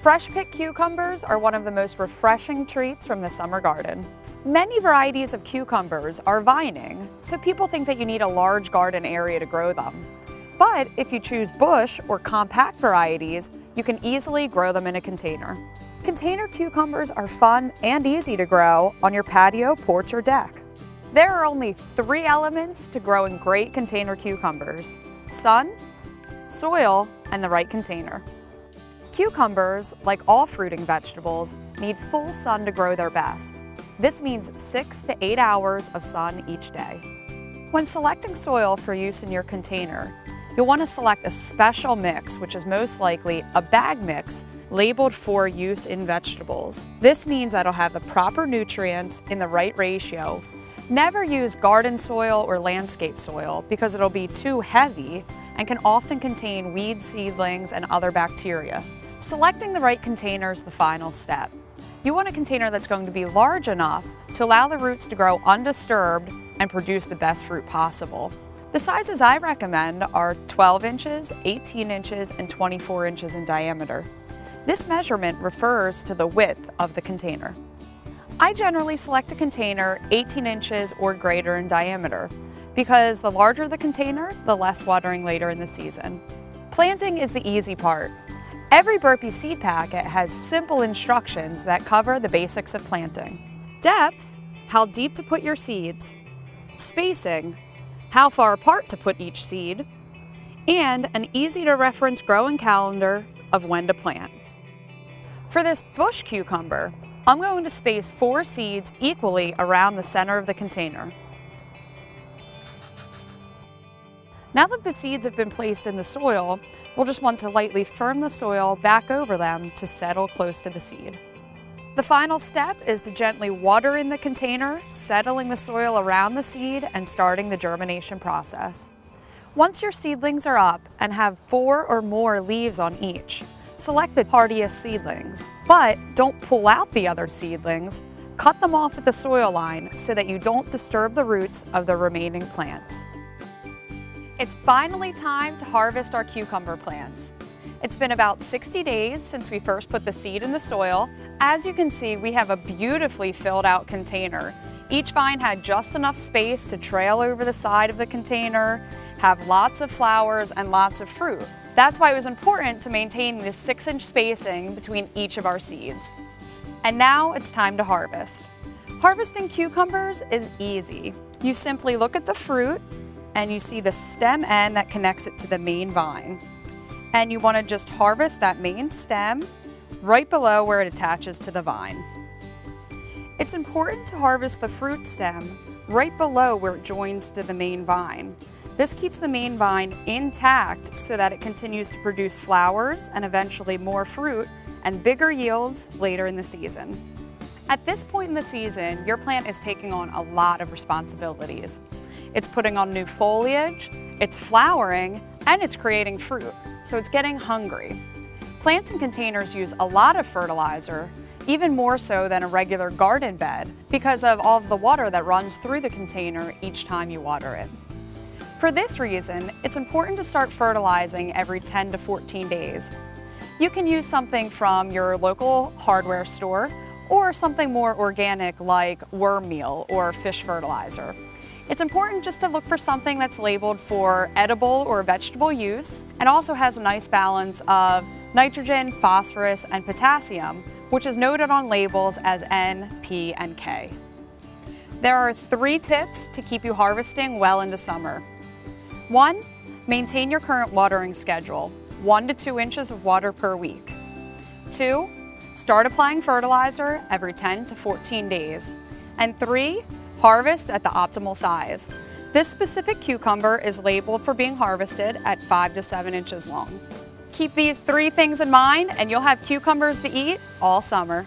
Fresh picked cucumbers are one of the most refreshing treats from the summer garden. Many varieties of cucumbers are vining, so people think that you need a large garden area to grow them. But if you choose bush or compact varieties, you can easily grow them in a container. Container cucumbers are fun and easy to grow on your patio, porch, or deck. There are only 3 elements to growing great container cucumbers: sun, soil, and the right container. Cucumbers, like all fruiting vegetables, need full sun to grow their best. This means 6 to 8 hours of sun each day. When selecting soil for use in your container, you'll want to select a special mix, which is most likely a bag mix labeled for use in vegetables. This means that it'll have the proper nutrients in the right ratio. Never use garden soil or landscape soil because it'll be too heavy and can often contain weed seedlings and other bacteria. Selecting the right container is the final step. You want a container that's going to be large enough to allow the roots to grow undisturbed and produce the best fruit possible. The sizes I recommend are 12 inches, 18 inches, and 24 inches in diameter. This measurement refers to the width of the container. I generally select a container 18 inches or greater in diameter because the larger the container, the less watering later in the season. Planting is the easy part. Every Burpee seed packet has simple instructions that cover the basics of planting. Depth, how deep to put your seeds. Spacing, how far apart to put each seed. And an easy-to-reference growing calendar of when to plant. For this bush cucumber, I'm going to space 4 seeds equally around the center of the container. Now that the seeds have been placed in the soil, we'll just want to lightly firm the soil back over them to settle close to the seed. The final step is to gently water in the container, settling the soil around the seed and starting the germination process. Once your seedlings are up and have 4 or more leaves on each, select the hardiest seedlings, but don't pull out the other seedlings. Cut them off at the soil line so that you don't disturb the roots of the remaining plants. It's finally time to harvest our cucumber plants. It's been about 60 days since we first put the seed in the soil. As you can see, we have a beautifully filled out container. Each vine had just enough space to trail over the side of the container, have lots of flowers and lots of fruit. That's why it was important to maintain this 6-inch spacing between each of our seeds. And now it's time to harvest. Harvesting cucumbers is easy. You simply look at the fruit and you see the stem end that connects it to the main vine. And you want to just harvest that main stem right below where it attaches to the vine. It's important to harvest the fruit stem right below where it joins to the main vine. This keeps the main vine intact so that it continues to produce flowers and eventually more fruit and bigger yields later in the season. At this point in the season, your plant is taking on a lot of responsibilities. It's putting on new foliage, it's flowering, and it's creating fruit, so it's getting hungry. Plants in containers use a lot of fertilizer, even more so than a regular garden bed, because of all of the water that runs through the container each time you water it. For this reason, it's important to start fertilizing every 10 to 14 days. You can use something from your local hardware store or something more organic like worm meal or fish fertilizer. It's important just to look for something that's labeled for edible or vegetable use and also has a nice balance of nitrogen, phosphorus, and potassium, which is noted on labels as N, P, and K. There are 3 tips to keep you harvesting well into summer. 1. Maintain your current watering schedule, 1 to 2 inches of water per week. 2. Start applying fertilizer every 10 to 14 days. And 3. Harvest at the optimal size. This specific cucumber is labeled for being harvested at 5 to 7 inches long. Keep these 3 things in mind and you'll have cucumbers to eat all summer.